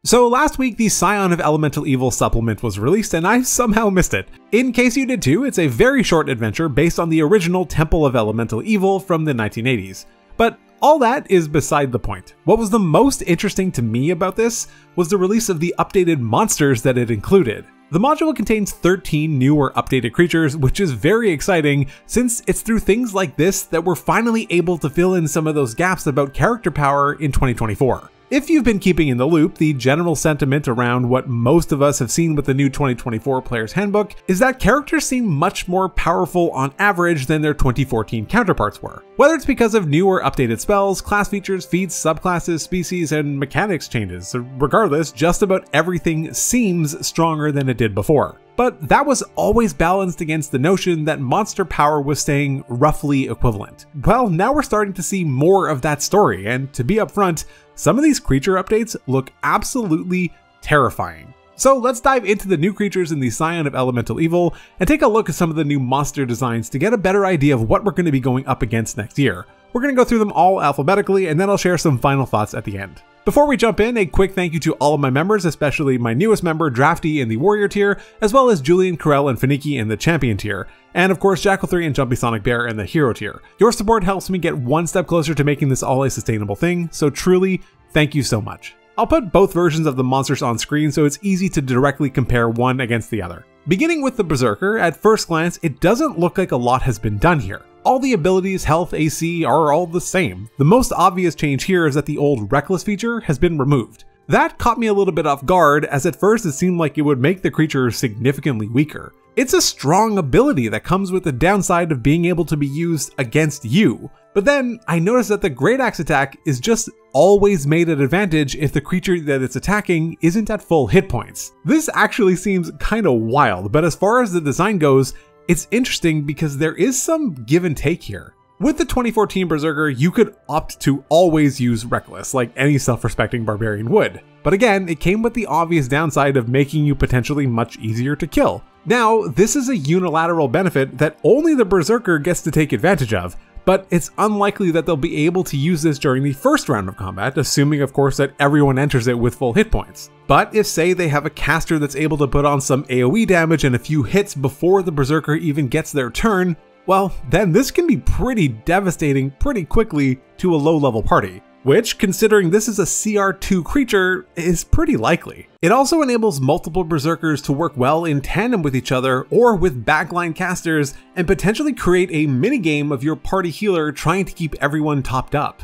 So last week, the Scion of Elemental Evil supplement was released, and I somehow missed it. In case you did too, it's a very short adventure based on the original Temple of Elemental Evil from the 1980s. But all that is beside the point. What was the most interesting to me about this was the release of the updated monsters that it included. The module contains 13 new or updated creatures, which is very exciting since it's through things like this that we're finally able to fill in some of those gaps about character power in 2024. If you've been keeping in the loop, the general sentiment around what most of us have seen with the new 2024 Player's Handbook is that characters seem much more powerful on average than their 2014 counterparts were. Whether it's because of new or updated spells, class features, feats, subclasses, species, and mechanics changes, regardless, just about everything seems stronger than it did before. But that was always balanced against the notion that monster power was staying roughly equivalent. Well, now we're starting to see more of that story, and to be upfront, some of these creature updates look absolutely terrifying. So let's dive into the new creatures in the Scion of Elemental Evil and take a look at some of the new monster designs to get a better idea of what we're going to be going up against next year. We're going to go through them all alphabetically, and then I'll share some final thoughts at the end. Before we jump in, a quick thank you to all of my members, especially my newest member, Drafty, in the Warrior tier, as well as Julian, Corell, and Finiki in the Champion tier, and of course Jackal3 and Jumpy Sonic Bear in the Hero tier. Your support helps me get one step closer to making this all a sustainable thing, so truly, thank you so much. I'll put both versions of the monsters on screen so it's easy to directly compare one against the other. Beginning with the Berserker, at first glance, it doesn't look like a lot has been done here. All the abilities, health, AC are all the same. The most obvious change here is that the old Reckless feature has been removed. That caught me a little bit off guard, as at first it seemed like it would make the creature significantly weaker. It's a strong ability that comes with the downside of being able to be used against you. But then I noticed that the Great Axe attack is just always made at advantage if the creature that it's attacking isn't at full hit points. This actually seems kinda wild, but as far as the design goes, it's interesting because there is some give and take here. With the 2014 Berserker, you could opt to always use Reckless, like any self-respecting barbarian would. But again, it came with the obvious downside of making you potentially much easier to kill. Now, this is a unilateral benefit that only the Berserker gets to take advantage of, but it's unlikely that they'll be able to use this during the first round of combat, assuming of course that everyone enters it with full hit points. But if say they have a caster that's able to put on some AoE damage and a few hits before the Berserker even gets their turn, well, then this can be pretty devastating pretty quickly to a low-level party, which, considering this is a CR2 creature, is pretty likely. It also enables multiple Berserkers to work well in tandem with each other or with backline casters and potentially create a minigame of your party healer trying to keep everyone topped up.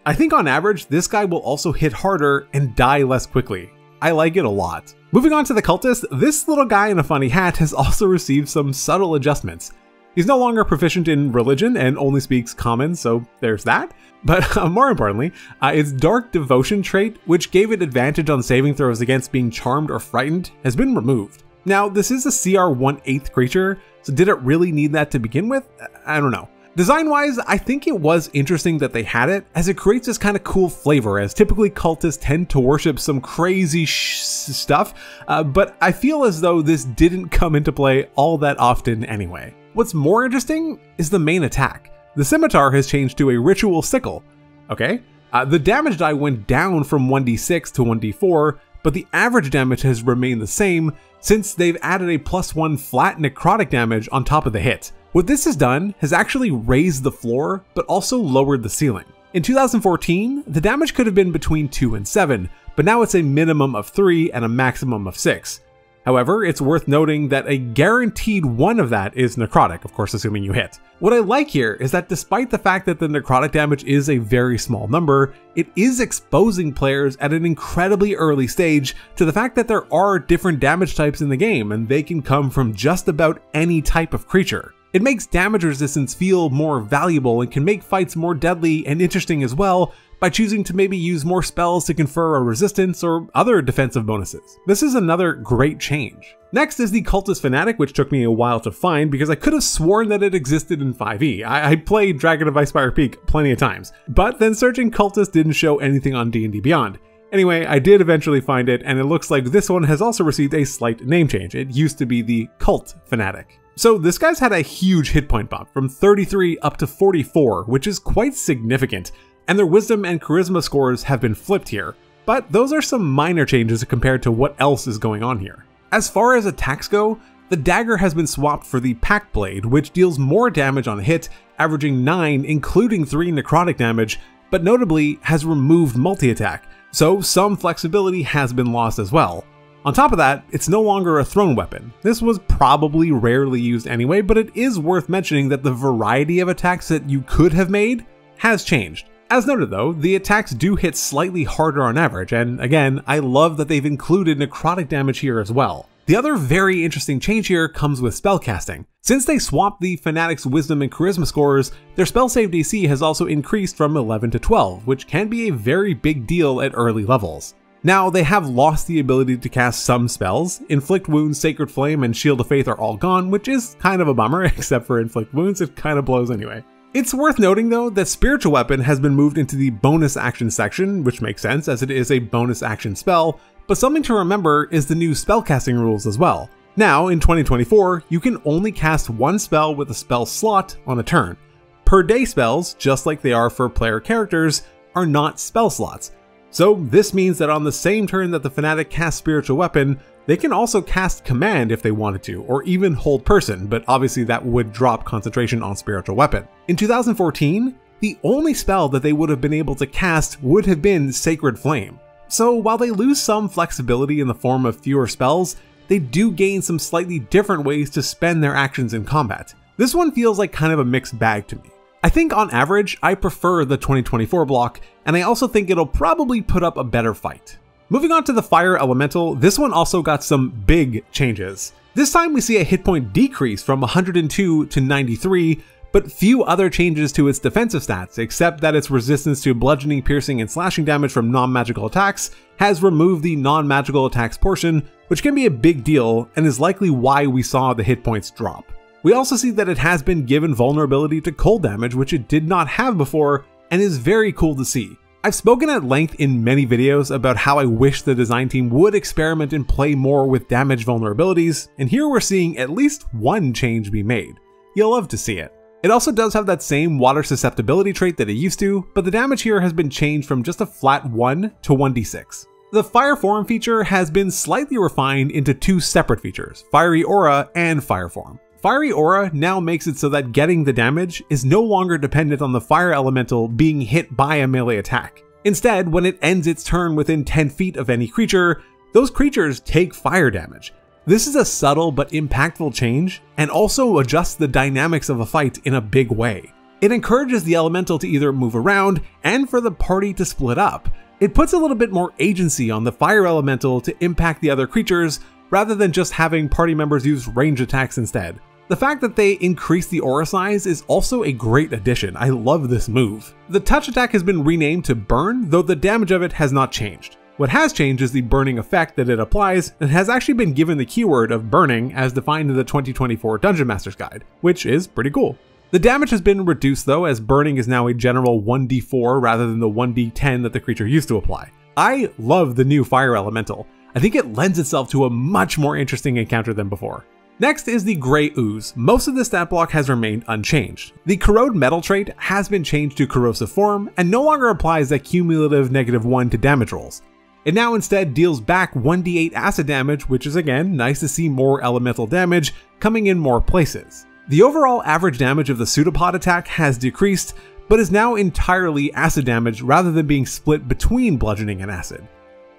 I think on average, this guy will also hit harder and die less quickly. I like it a lot. Moving on to the Cultist, this little guy in a funny hat has also received some subtle adjustments. He's no longer proficient in religion and only speaks common, so there's that. But more importantly, its Dark Devotion trait, which gave it advantage on saving throws against being charmed or frightened, has been removed. Now, this is a CR 1/8 creature, so did it really need that to begin with? I don't know. Design-wise, I think it was interesting that they had it, as it creates this kind of cool flavor, as typically cultists tend to worship some crazy stuff, but I feel as though this didn't come into play all that often anyway. What's more interesting is the main attack. The scimitar has changed to a ritual sickle. Okay, the damage die went down from 1d6 to 1d4, but the average damage has remained the same since they've added a +1 flat necrotic damage on top of the hit. What this has done has actually raised the floor, but also lowered the ceiling. In 2014, the damage could have been between 2 and 7, but now it's a minimum of 3 and a maximum of 6. However, it's worth noting that a guaranteed 1 of that is necrotic, of course assuming you hit. What I like here is that despite the fact that the necrotic damage is a very small number, it is exposing players at an incredibly early stage to the fact that there are different damage types in the game, and they can come from just about any type of creature. It makes damage resistance feel more valuable and can make fights more deadly and interesting as well, by choosing to maybe use more spells to confer a resistance or other defensive bonuses. This is another great change. Next is the Cultist Fanatic, which took me a while to find because I could have sworn that it existed in 5e. I played Dragon of Icespire Peak plenty of times, but then searching Cultist didn't show anything on D&D Beyond. Anyway, I did eventually find it, and it looks like this one has also received a slight name change. It used to be the Cult Fanatic. So this guy's had a huge hit point bump from 33 up to 44, which is quite significant. And their wisdom and charisma scores have been flipped here. but those are some minor changes compared to what else is going on here. As far as attacks go, the dagger has been swapped for the Pact Blade, which deals more damage on hit, averaging 9, including 3 necrotic damage, but notably has removed multi-attack, so some flexibility has been lost as well. On top of that, it's no longer a thrown weapon. This was probably rarely used anyway, but it is worth mentioning that the variety of attacks that you could have made has changed. As noted though, the attacks do hit slightly harder on average, and again, I love that they've included necrotic damage here as well. The other very interesting change here comes with spellcasting. Since they swapped the Fanatic's Wisdom and Charisma scores, their spell save DC has also increased from 11 to 12, which can be a very big deal at early levels. Now, they have lost the ability to cast some spells. Inflict Wounds, Sacred Flame, and Shield of Faith are all gone, which is kind of a bummer, except for Inflict Wounds, it kind of blows anyway. It's worth noting though that Spiritual Weapon has been moved into the bonus action section, which makes sense as it is a bonus action spell, but something to remember is the new spellcasting rules as well. Now, in 2024, you can only cast one spell with a spell slot on a turn. Per day spells, just like they are for player characters, are not spell slots. So this means that on the same turn that the Fanatic casts Spiritual Weapon, they can also cast Command if they wanted to, or even Hold Person, but obviously that would drop concentration on Spiritual Weapon. In 2014, the only spell that they would have been able to cast would have been Sacred Flame. So while they lose some flexibility in the form of fewer spells, they do gain some slightly different ways to spend their actions in combat. This one feels like kind of a mixed bag to me. I think on average, I prefer the 2024 block, and I also think it'll probably put up a better fight. Moving on to the Fire Elemental, this one also got some big changes. This time we see a hit point decrease from 102 to 93, but few other changes to its defensive stats, except that its resistance to bludgeoning, piercing, and slashing damage from non-magical attacks has removed the non-magical attacks portion, which can be a big deal and is likely why we saw the hit points drop. We also see that it has been given vulnerability to cold damage, which it did not have before, and is very cool to see. I've spoken at length in many videos about how I wish the design team would experiment and play more with damage vulnerabilities, and here we're seeing at least one change be made. You'll love to see it. It also does have that same water susceptibility trait that it used to, but the damage here has been changed from just a flat 1 to 1d6. The Fire Form feature has been slightly refined into two separate features, Fiery Aura and Fire Form. Fiery Aura now makes it so that getting the damage is no longer dependent on the Fire Elemental being hit by a melee attack. Instead, when it ends its turn within 10 feet of any creature, those creatures take fire damage. This is a subtle but impactful change, and also adjusts the dynamics of a fight in a big way. It encourages the elemental to either move around, and for the party to split up. It puts a little bit more agency on the fire elemental to impact the other creatures, rather than just having party members use range attacks instead. The fact that they increase the aura size is also a great addition. I love this move. The touch attack has been renamed to Burn, though the damage of it has not changed. What has changed is the burning effect that it applies, and has actually been given the keyword of burning as defined in the 2024 Dungeon Master's Guide, which is pretty cool. The damage has been reduced though, as burning is now a general 1d4 rather than the 1d10 that the creature used to apply. I love the new Fire Elemental. I think it lends itself to a much more interesting encounter than before. Next is the Grey Ooze. Most of the stat block has remained unchanged. The Corrode Metal trait has been changed to Corrosive Form, and no longer applies that cumulative -1 to damage rolls. It now instead deals back 1d8 acid damage, which is again nice to see more elemental damage coming in more places. The overall average damage of the Pseudopod attack has decreased, but is now entirely acid damage rather than being split between bludgeoning and acid.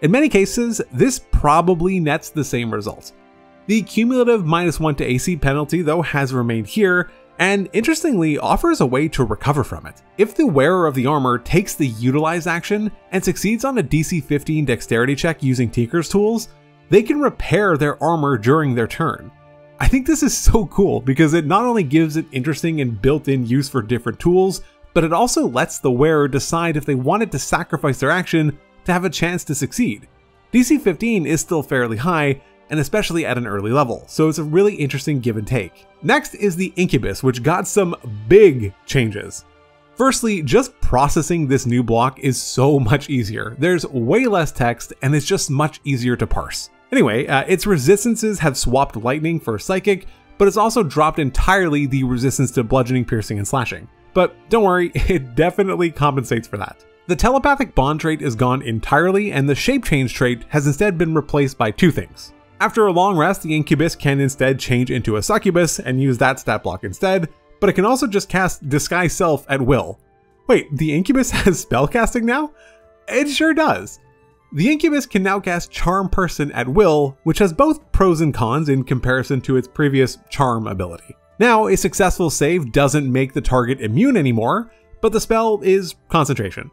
In many cases, this probably nets the same result. The cumulative -1 to AC penalty though has remained here, and interestingly offers a way to recover from it. If the wearer of the armor takes the Utilize action and succeeds on a DC 15 dexterity check using Tinker's tools, they can repair their armor during their turn. I think this is so cool because it not only gives an interesting and built-in use for different tools, but it also lets the wearer decide if they wanted to sacrifice their action to have a chance to succeed. DC 15 is still fairly high, and especially at an early level, so it's a really interesting give and take. Next is the Incubus, which got some big changes. Firstly, just processing this new block is so much easier. There's way less text, and it's just much easier to parse. Anyway, its resistances have swapped Lightning for Psychic, but it's also dropped entirely the resistance to bludgeoning, piercing, and slashing. But don't worry, it definitely compensates for that. The telepathic bond trait is gone entirely, and the shape change trait has instead been replaced by two things. After a long rest, the Incubus can instead change into a Succubus and use that stat block instead, but it can also just cast Disguise Self at will. Wait, the Incubus has spellcasting now? It sure does. The Incubus can now cast Charm Person at will, which has both pros and cons in comparison to its previous Charm ability. Now, a successful save doesn't make the target immune anymore, but the spell is concentration.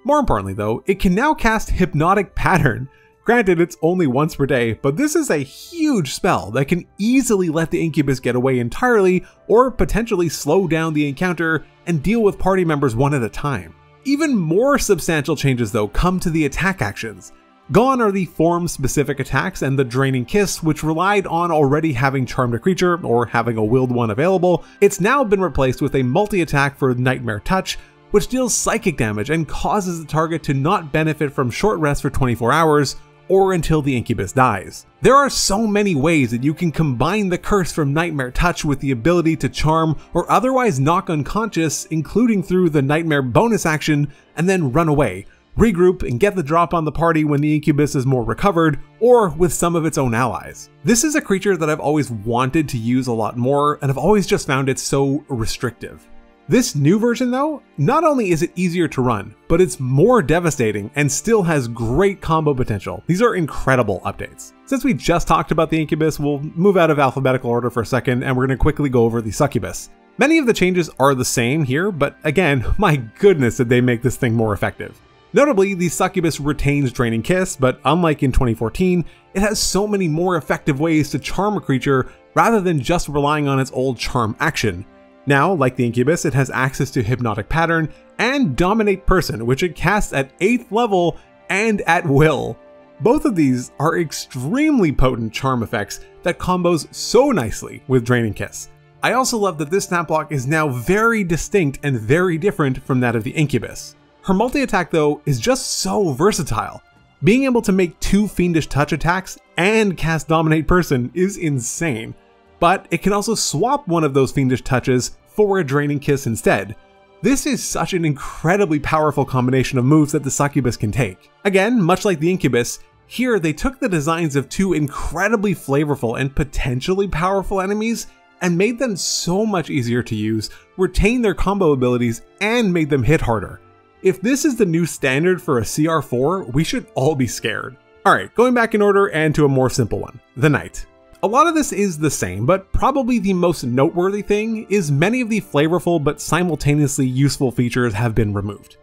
More importantly though, it can now cast Hypnotic Pattern. Granted, it's only once per day, but this is a huge spell that can easily let the Incubus get away entirely or potentially slow down the encounter and deal with party members one at a time. Even more substantial changes though come to the attack actions. Gone are the form-specific attacks and the Draining Kiss, which relied on already having charmed a creature or having a willed one available. It's now been replaced with a multi-attack for Nightmare Touch, which deals psychic damage and causes the target to not benefit from short rest for 24 hours, or until the Incubus dies. There are so many ways that you can combine the curse from Nightmare Touch with the ability to charm or otherwise knock unconscious, including through the Nightmare bonus action, and then run away, regroup, and get the drop on the party when the Incubus is more recovered, or with some of its own allies. This is a creature that I've always wanted to use a lot more, and I've always just found it so restrictive. This new version though, not only is it easier to run, but it's more devastating and still has great combo potential. These are incredible updates. Since we just talked about the Incubus, we'll move out of alphabetical order for a second and we're going to quickly go over the Succubus. Many of the changes are the same here, but again, my goodness did they make this thing more effective. Notably, the Succubus retains Draining Kiss, but unlike in 2014, it has so many more effective ways to charm a creature rather than just relying on its old charm action. Now, like the Incubus, it has access to Hypnotic Pattern and Dominate Person, which it casts at 8th level and at will. Both of these are extremely potent charm effects that combos so nicely with Draining Kiss. I also love that this stat block is now very distinct and very different from that of the Incubus. Her multi-attack though is just so versatile. Being able to make 2 Fiendish Touch attacks and cast Dominate Person is insane. But it can also swap one of those Fiendish Touches for a Draining Kiss instead. This is such an incredibly powerful combination of moves that the Succubus can take. Again, much like the Incubus, here they took the designs of 2 incredibly flavorful and potentially powerful enemies and made them so much easier to use, retained their combo abilities, and made them hit harder. If this is the new standard for a CR4, we should all be scared. Alright, going back in order and to a more simple one, the Knight. A lot of this is the same, but probably the most noteworthy thing is many of the flavorful but simultaneously useful features have been removed.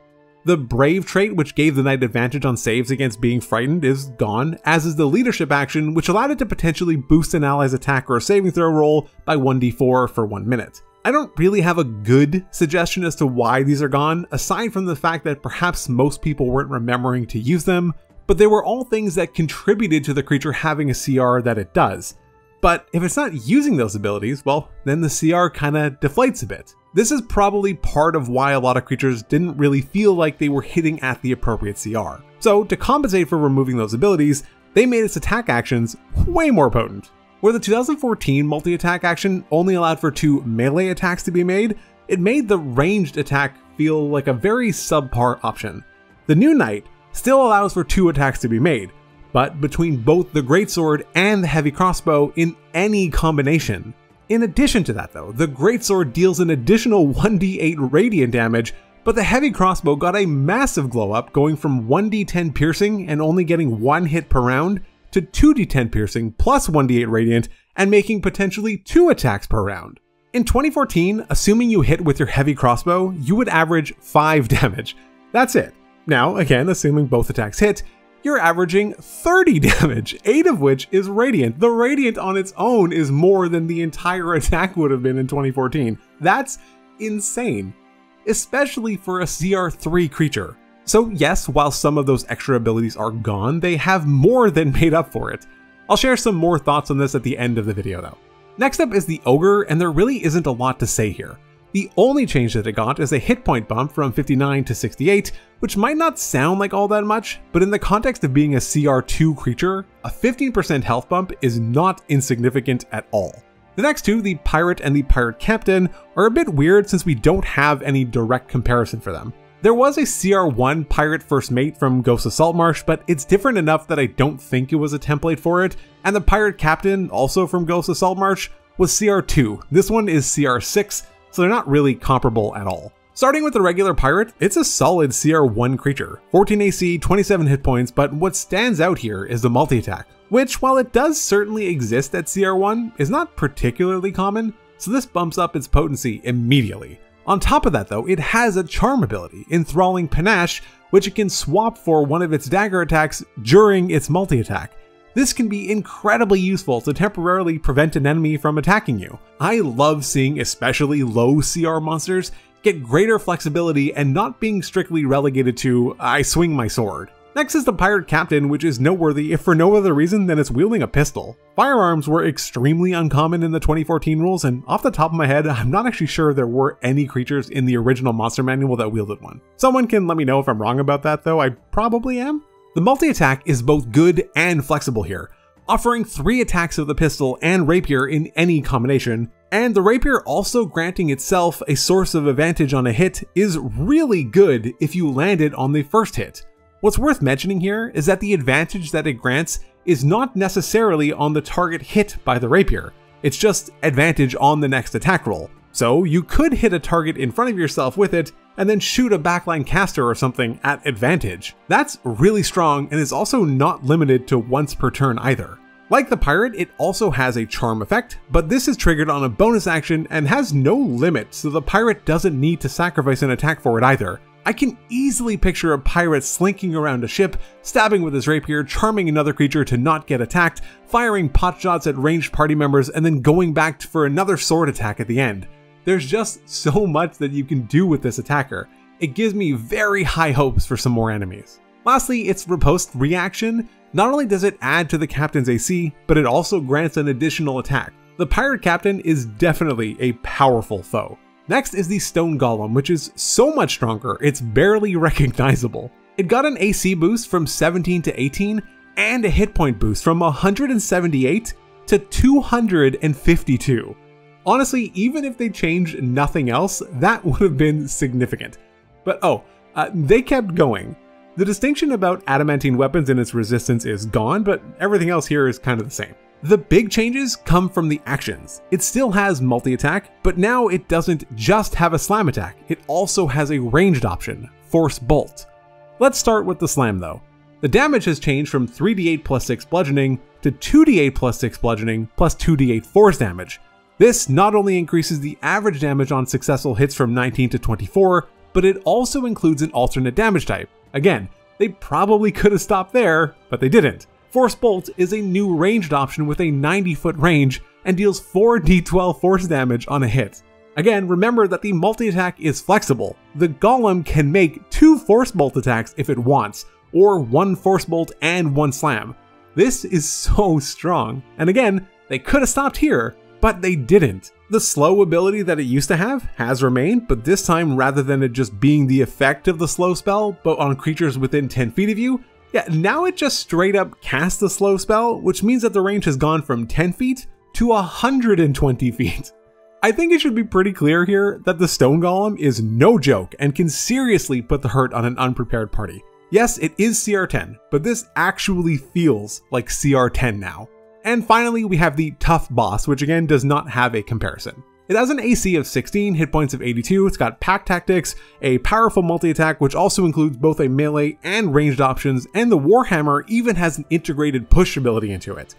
The Brave trait, which gave the Knight advantage on saves against being frightened, is gone, as is the Leadership action, which allowed it to potentially boost an ally's attack or saving throw roll by 1d4 for 1 minute. I don't really have a good suggestion as to why these are gone, aside from the fact that perhaps most people weren't remembering to use them, but they were all things that contributed to the creature having a CR that it does. But if it's not using those abilities, well, then the CR kinda deflates a bit. This is probably part of why a lot of creatures didn't really feel like they were hitting at the appropriate CR. So to compensate for removing those abilities, they made its attack actions way more potent. Where the 2014 multi-attack action only allowed for 2 melee attacks to be made, it made the ranged attack feel like a very subpar option. The new Knight still allows for 2 attacks to be made, but between both the Greatsword and the Heavy Crossbow in any combination. In addition to that though, the Greatsword deals an additional 1d8 radiant damage, but the Heavy Crossbow got a massive glow up, going from 1d10 piercing and only getting 1 hit per round to 2d10 piercing plus 1d8 radiant and making potentially 2 attacks per round. In 2014, assuming you hit with your Heavy Crossbow, you would average 5 damage. That's it. Now, again, assuming both attacks hit, you're averaging 30 damage, 8 of which is Radiant. The Radiant on its own is more than the entire attack would have been in 2014. That's insane, especially for a CR3 creature. So yes, while some of those extra abilities are gone, they have more than made up for it. I'll share some more thoughts on this at the end of the video though. Next up is the Ogre, and there really isn't a lot to say here. The only change that it got is a hit point bump from 59 to 68, which might not sound like all that much, but in the context of being a CR2 creature, a 15% health bump is not insignificant at all. The next two, the Pirate and the Pirate Captain, are a bit weird since we don't have any direct comparison for them. There was a CR1 Pirate First Mate from Ghost of Saltmarsh, but it's different enough that I don't think it was a template for it, and the Pirate Captain, also from Ghost of Saltmarsh, was CR2. This one is CR6, so they're not really comparable at all. Starting with the regular pirate, it's a solid CR1 creature, 14 AC, 27 hit points, but what stands out here is the multi-attack, which, while it does certainly exist at CR1, is not particularly common, so this bumps up its potency immediately. On top of that though, it has a charm ability, Enthralling Panache, which it can swap for one of its dagger attacks during its multi-attack. This can be incredibly useful to temporarily prevent an enemy from attacking you. I love seeing especially low CR monsters get greater flexibility and not being strictly relegated to, I swing my sword. Next is the Pirate Captain, which is noteworthy if for no other reason than it's wielding a pistol. Firearms were extremely uncommon in the 2014 rules, and off the top of my head, I'm not actually sure there were any creatures in the original monster manual that wielded one. Someone can let me know if I'm wrong about that though, I probably am. The multi-attack is both good and flexible here, offering 3 attacks of the pistol and rapier in any combination, and the rapier also granting itself a source of advantage on a hit is really good if you land it on the first hit. What's worth mentioning here is that the advantage that it grants is not necessarily on the target hit by the rapier, it's just advantage on the next attack roll. So you could hit a target in front of yourself with it and then shoot a backline caster or something at advantage. That's really strong and is also not limited to once per turn either. Like the pirate, it also has a charm effect, but this is triggered on a bonus action and has no limit, so the pirate doesn't need to sacrifice an attack for it either. I can easily picture a pirate slinking around a ship, stabbing with his rapier, charming another creature to not get attacked, firing pot shots at ranged party members, and then going back for another sword attack at the end. There's just so much that you can do with this attacker. It gives me very high hopes for some more enemies. Lastly, its riposte reaction. Not only does it add to the captain's AC, but it also grants an additional attack. The Pirate Captain is definitely a powerful foe. Next is the Stone Golem, which is so much stronger, it's barely recognizable. It got an AC boost from 17 to 18, and a hit point boost from 178 to 252. Honestly, even if they changed nothing else, that would have been significant. But they kept going. The distinction about adamantine weapons and its resistance is gone, but everything else here is kind of the same. The big changes come from the actions. It still has multi-attack, but now it doesn't just have a slam attack, it also has a ranged option, Force Bolt. Let's start with the slam though. The damage has changed from 3d8 plus 6 bludgeoning to 2d8 plus 6 bludgeoning plus 2d8 force damage. This not only increases the average damage on successful hits from 19 to 24, but it also includes an alternate damage type. Again, they probably could have stopped there, but they didn't. Force Bolt is a new ranged option with a 90-foot range and deals 4d12 force damage on a hit. Again, remember that the multi-attack is flexible. The Golem can make 2 Force Bolt attacks if it wants, or 1 Force Bolt and 1 Slam. This is so strong, and again, they could have stopped here, but they didn't. The slow ability that it used to have has remained, but this time rather than it just being the effect of the slow spell, but on creatures within 10 feet of you, now it just straight up casts the slow spell, which means that the range has gone from 10 feet to 120 feet. I think it should be pretty clear here that the Stone Golem is no joke and can seriously put the hurt on an unprepared party. Yes, it is CR10, but this actually feels like CR10 now. And finally, we have the Tough Boss, which again does not have a comparison. It has an AC of 16, hit points of 82, it's got pack tactics, a powerful multi-attack which also includes both a melee and ranged options, and the Warhammer even has an integrated push ability into it.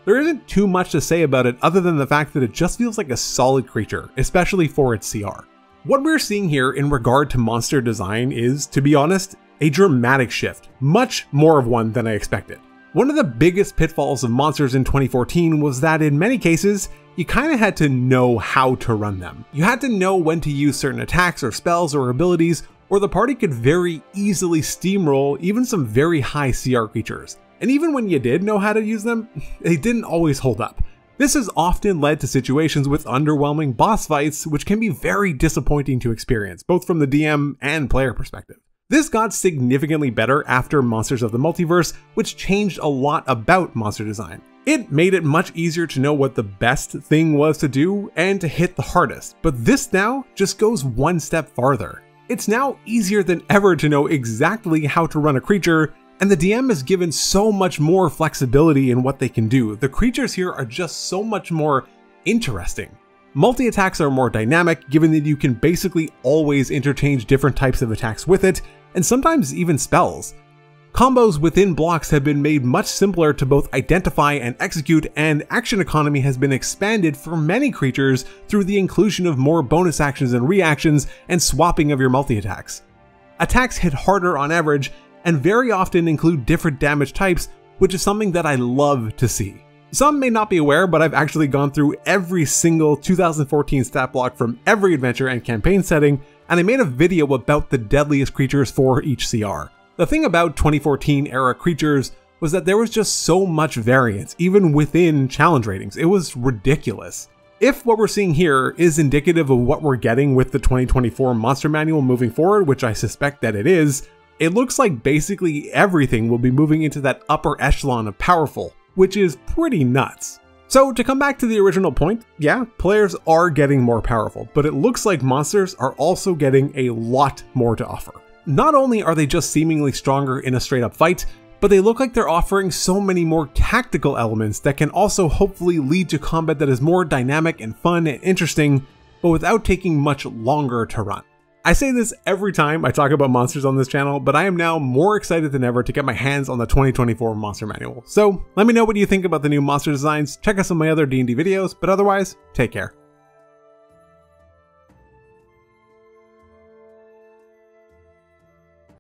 There isn't too much to say about it other than the fact that it just feels like a solid creature, especially for its CR. What we're seeing here in regard to monster design is, to be honest, a dramatic shift, much more of one than I expected. One of the biggest pitfalls of monsters in 2014 was that in many cases, you kinda had to know how to run them. You had to know when to use certain attacks or spells or abilities, or the party could very easily steamroll even some very high CR creatures. And even when you did know how to use them, they didn't always hold up. This has often led to situations with underwhelming boss fights, which can be very disappointing to experience, both from the DM and player perspective. This got significantly better after Monsters of the Multiverse, which changed a lot about monster design. It made it much easier to know what the best thing was to do and to hit the hardest, but this now just goes one step farther. It's now easier than ever to know exactly how to run a creature, and the DM is given so much more flexibility in what they can do. The creatures here are just so much more interesting. Multi-attacks are more dynamic, given that you can basically always interchange different types of attacks with it, and sometimes even spells. Combos within blocks have been made much simpler to both identify and execute, and action economy has been expanded for many creatures through the inclusion of more bonus actions and reactions and swapping of your multi-attacks. Attacks hit harder on average, and very often include different damage types, which is something that I love to see. Some may not be aware, but I've actually gone through every single 2014 stat block from every adventure and campaign setting, and I made a video about the deadliest creatures for each CR. The thing about 2014 era creatures was that there was just so much variance, even within challenge ratings. It was ridiculous. If what we're seeing here is indicative of what we're getting with the 2024 Monster Manual moving forward, which I suspect that it is, it looks like basically everything will be moving into that upper echelon of powerful, which is pretty nuts. So to come back to the original point, yeah, players are getting more powerful, but it looks like monsters are also getting a lot more to offer. Not only are they just seemingly stronger in a straight up fight, but they look like they're offering so many more tactical elements that can also hopefully lead to combat that is more dynamic and fun and interesting, but without taking much longer to run. I say this every time I talk about monsters on this channel, but I am now more excited than ever to get my hands on the 2024 Monster Manual. So let me know what you think about the new monster designs, check out some of my other D&D videos, but otherwise, take care.